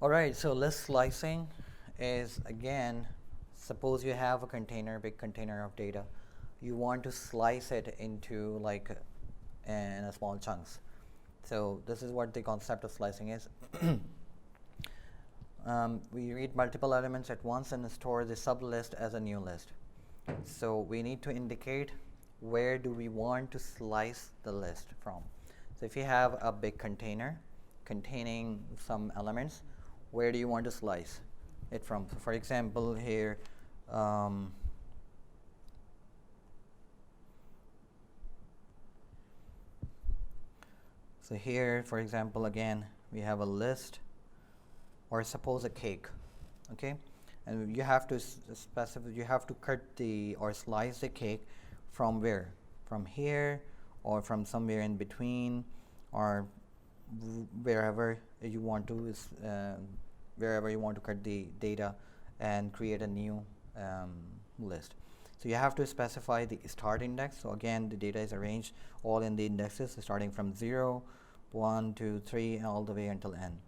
Alright, so list slicing is, again, suppose you have a container, big container of data. You want to slice it into like in a small chunks. So this is what the concept of slicing is. We read multiple elements at once and store the sublist as a new list. So we need to indicate where do we want to slice the list from. So if you have a big container containing some elements, where do you want to slice it from? So for example, here so here, for example, again, we have a list, or suppose a cake, okay? And you have to specify, you have to cut the or slice the cake from where? From here, or from somewhere in between, or wherever you want to wherever you want to cut the data and create a new list. So you have to specify the start index. So again, the data is arranged all in the indexes starting from 0, 1, 2, 3 and all the way until n.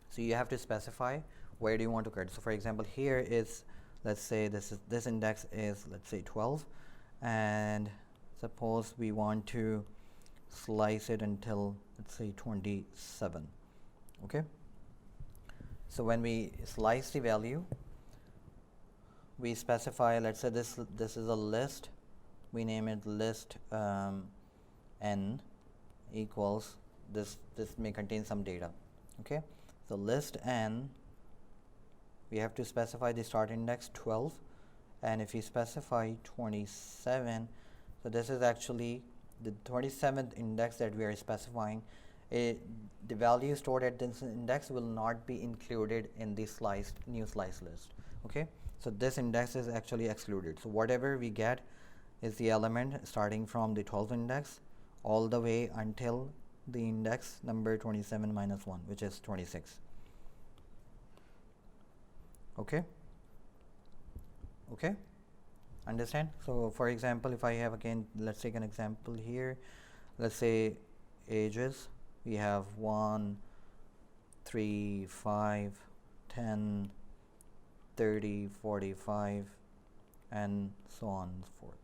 So you have to specify where do you want to cut. So for example, here is, let's say this index is, let's say 12, and suppose we want to slice it until, let's say 27. Okay, so when we slice the value, we specify, let's say this is a list, we name it list n equals this may contain some data. Okay, so list n, we have to specify the start index 12, and if we specify 27, so this is actually the 27th index that we are specifying. The value stored at this index will not be included in the new slice list. Okay, so this index is actually excluded. So whatever we get is the element starting from the 12th index all the way until the index number 27 minus 1, which is 26. Okay, understand? So for example, if I have, again, let's take an example here. Let's say ages, we have 1, 3, 5, 10, 30, 45 and so on and so forth.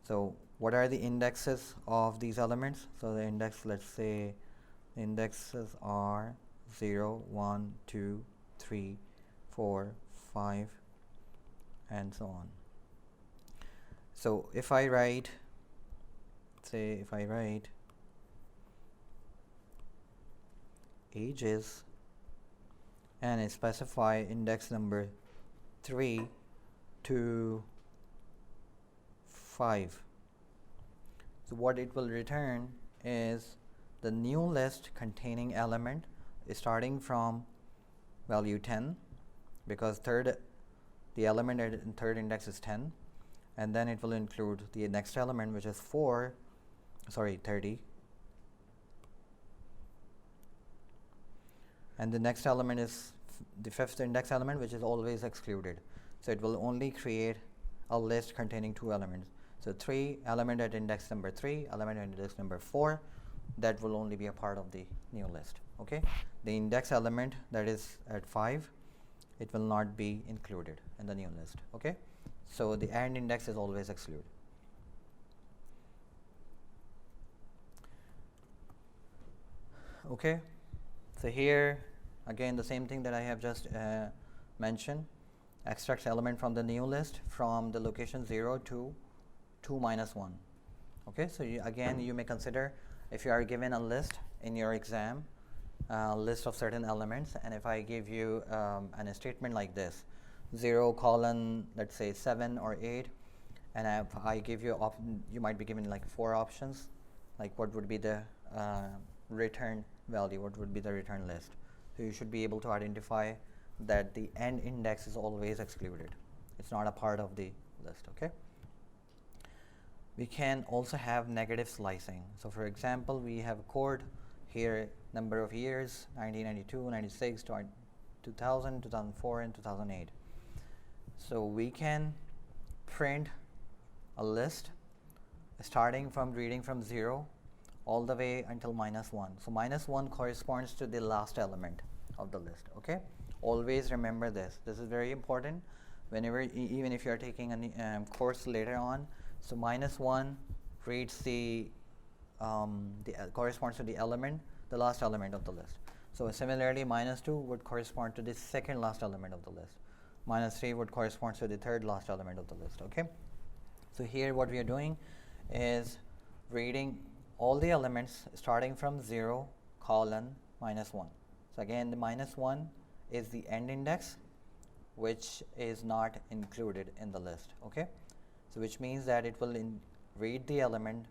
So what are the indexes of these elements? So the index, let's say the indexes are 0, 1, 2, 3, 4, 5 and so on. So if I write, say if I write ages and I specify index number 3 to 5, so what it will return is the new list containing element starting from value 10, because the element in third index is 10, and then it will include the next element, which is 30, and the next element is the fifth index element, which is always excluded. So it will only create a list containing 2 elements. So 3 element at index number 3, element at index number 4, that will only be a part of the new list. Okay, the index element that is at 5, it will not be included in the new list. Okay, so the end index is always excluded. Okay, so here again the same thing that I have just mentioned, extracts element from the new list from the location 0 to 2 minus 1. Okay, so again you may consider, if you are given a list in your exam, list of certain elements, and if I give you a statement like this, 0 colon, let's say 7 or 8, and if I give you you might be given like 4 options, like what would be the return value, what would be the return list. So you should be able to identify that the end index is always excluded, it's not a part of the list. Okay, we can also have negative slicing. So for example, we have a code here, number of years 1992, 96, 2000, 2004 and 2008. So we can print a list starting from reading from 0 all the way until -1. So -1 corresponds to the last element. of the list. Okay, always remember this. This is very important whenever, even if you are taking a course later on. So -1 reads the corresponds to the element, the last element of the list. So similarly, -2 would correspond to the second last element of the list. -3 would correspond to the third last element of the list. Okay, so here what we are doing is reading all the elements starting from 0, colon, -1. So again, the -1 is the end index, which is not included in the list. Okay, so which means that it will read the element,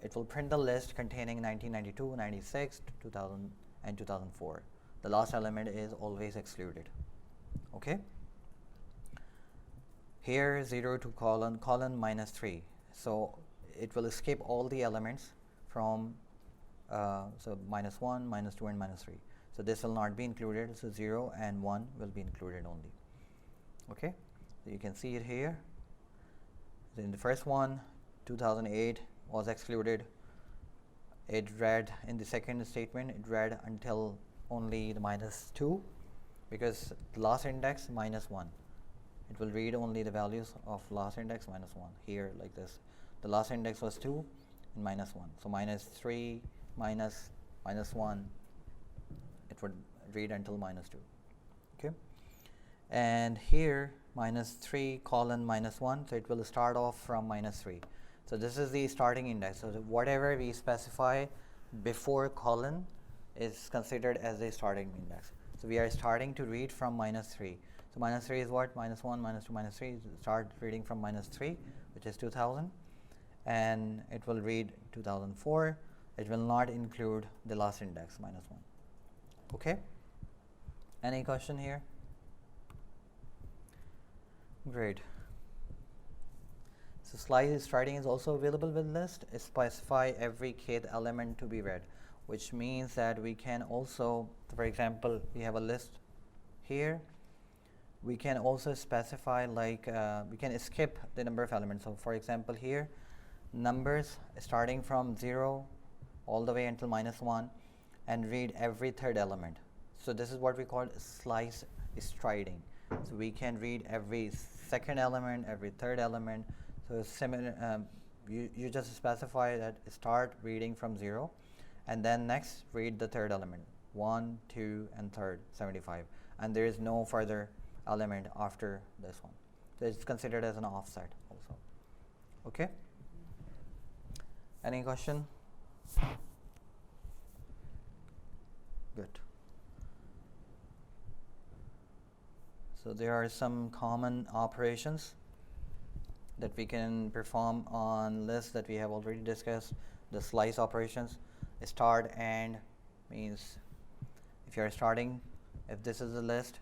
it will print the list containing 1992, 96, 2000, and 2004. The last element is always excluded. Okay, here 0 to colon -3. So it will skip all the elements from so -1, -2, and -3. So this will not be included. So 0 and 1 will be included only. Okay, so you can see it here. In the first one, 2008 was excluded. It read in the second statement, it read until only the -2, because the last index -1. It will read only the values of last index -1. Here, like this, the last index was 2 and -1. So -3 -1, it would read until -2. Okay, and here -3 colon -1, so it will start off from -3. So this is the starting index. So whatever we specify before colon is considered as the starting index. So we are starting to read from -3. So -3 is what? -1, -2, -3. Start reading from -3, which is 2000, and it will read 2004. It will not include the last index, -1. Okay? Any question here? Great. So slice writing is also available with list. Specify every kth element to be read, which means that we can also, for example, we have a list here. We can also specify, like, we can skip the number of elements. So for example, here, numbers starting from 0 all the way until -1, and read every third element. So this is what we call slice striding. So we can read every second element, every third element. So similar, you just specify that start reading from 0, and then next read the third element, 1, 2, and third 75, and there is no further element after this one. So it's considered as an offset also. Okay? Any question? Good. So there are some common operations that we can perform on lists that we have already discussed. The slice operations, start and means if you are starting, if this is a list,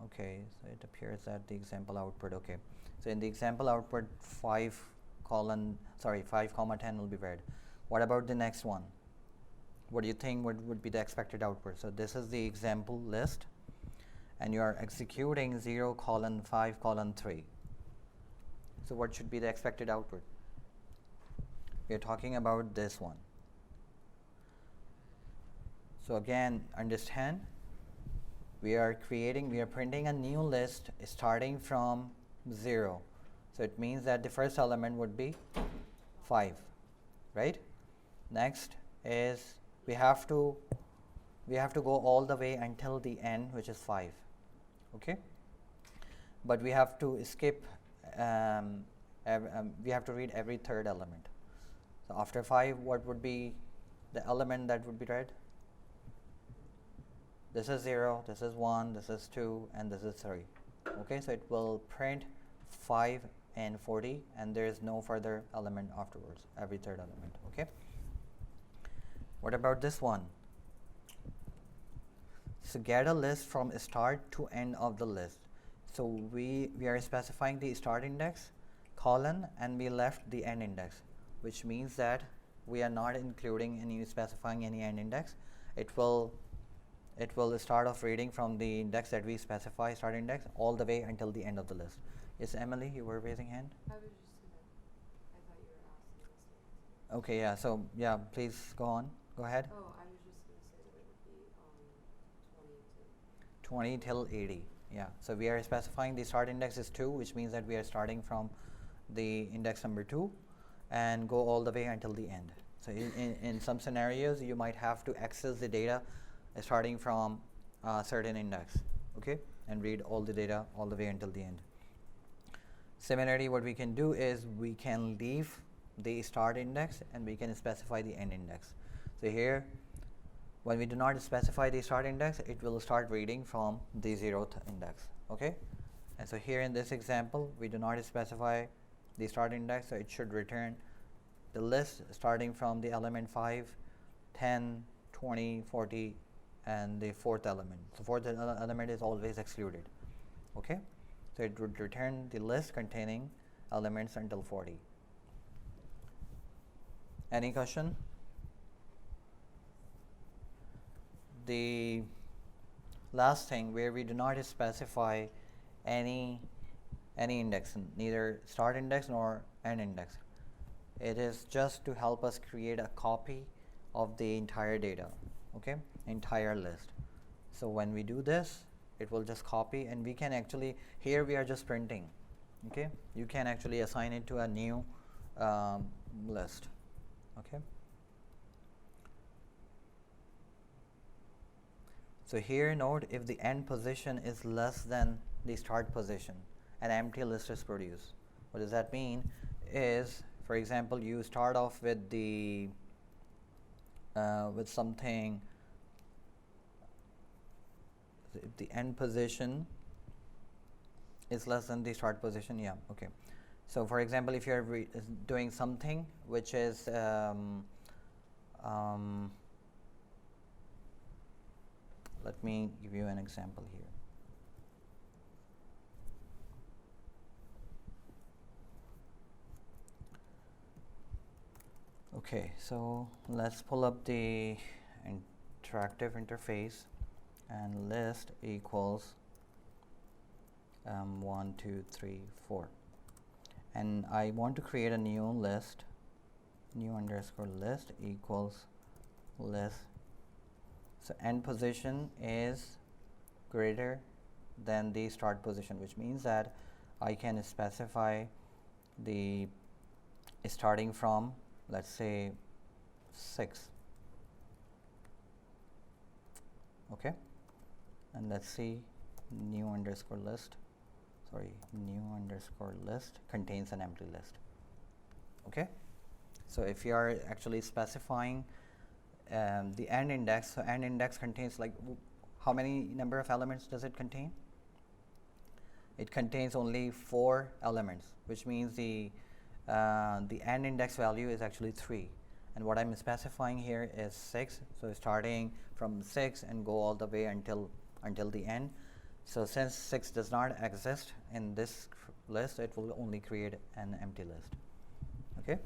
okay, so it appears that the example output, okay. So in the example output, 5 comma 10 will be read. What about the next one? What do you think would be the expected output? So this is the example list, and you are executing 0 colon 5 colon 3. So what should be the expected output? We are talking about this one. So again, understand, we are printing a new list starting from 0. So it means that the first element would be 5, right? Next is we have to go all the way until the end, which is 5. Okay, but we have to skip, we have to read every third element. So after 5, what would be the element that would be read? This is 0, this is 1, this is 2, and this is 3. Okay, so it will print 5 and 40, and there is no further element afterwards, every third element. Okay, what about this one? So get a list from start to end of the list. So we are specifying the start index, colon, and we left the end index, which means that we are not including specifying any end index. It will start off reading from the index that we specify, start index, all the way until the end of the list. Yes, Emily, you were raising hand? I was just I thought you were asking us. Okay, yeah, so yeah, please go on. Go ahead. Oh, I was 20 till 80. Yeah, so we are specifying the start index is 2, which means that we are starting from the index number 2 and go all the way until the end. So in some scenarios, you might have to access the data starting from a certain index, okay, and read all the data all the way until the end. Similarly, what we can do is we can leave the start index and we can specify the end index. So here, when we do not specify the start index, it will start reading from the 0th index, okay. And so here in this example, we do not specify the start index, so it should return the list starting from the element 5, 10, 20, 40, and the 4th element. The 4th element is always excluded, okay. So it would return the list containing elements until 40. Any question? The last thing, where we do not specify any index, neither start index nor end index. It is just to help us create a copy of the entire data, okay, entire list. So when we do this, it will just copy, and we can actually, here we are just printing, okay. You can actually assign it to a new list, okay. So here note, if the end position is less than the start position, an empty list is produced. What does that mean? Is, for example, you start off with the with something. If the end position is less than the start position, yeah, okay. So for example, if you're doing something which is let me give you an example here. Okay, so let's pull up the interactive interface, and list equals 1, 2, 3, 4, and I want to create a new list, new underscore list equals list. So end position is greater than the start position, which means that I can specify the starting from, let's say, 6, okay. And let's see, new underscore list contains an empty list, okay. So if you are actually specifying the end index, so end index contains, like, how many number of elements does it contain? It contains only 4 elements, which means the end index value is actually 3, and what I'm specifying here is 6. So starting from 6 and go all the way until the end. So since 6 does not exist in this list, it will only create an empty list, okay.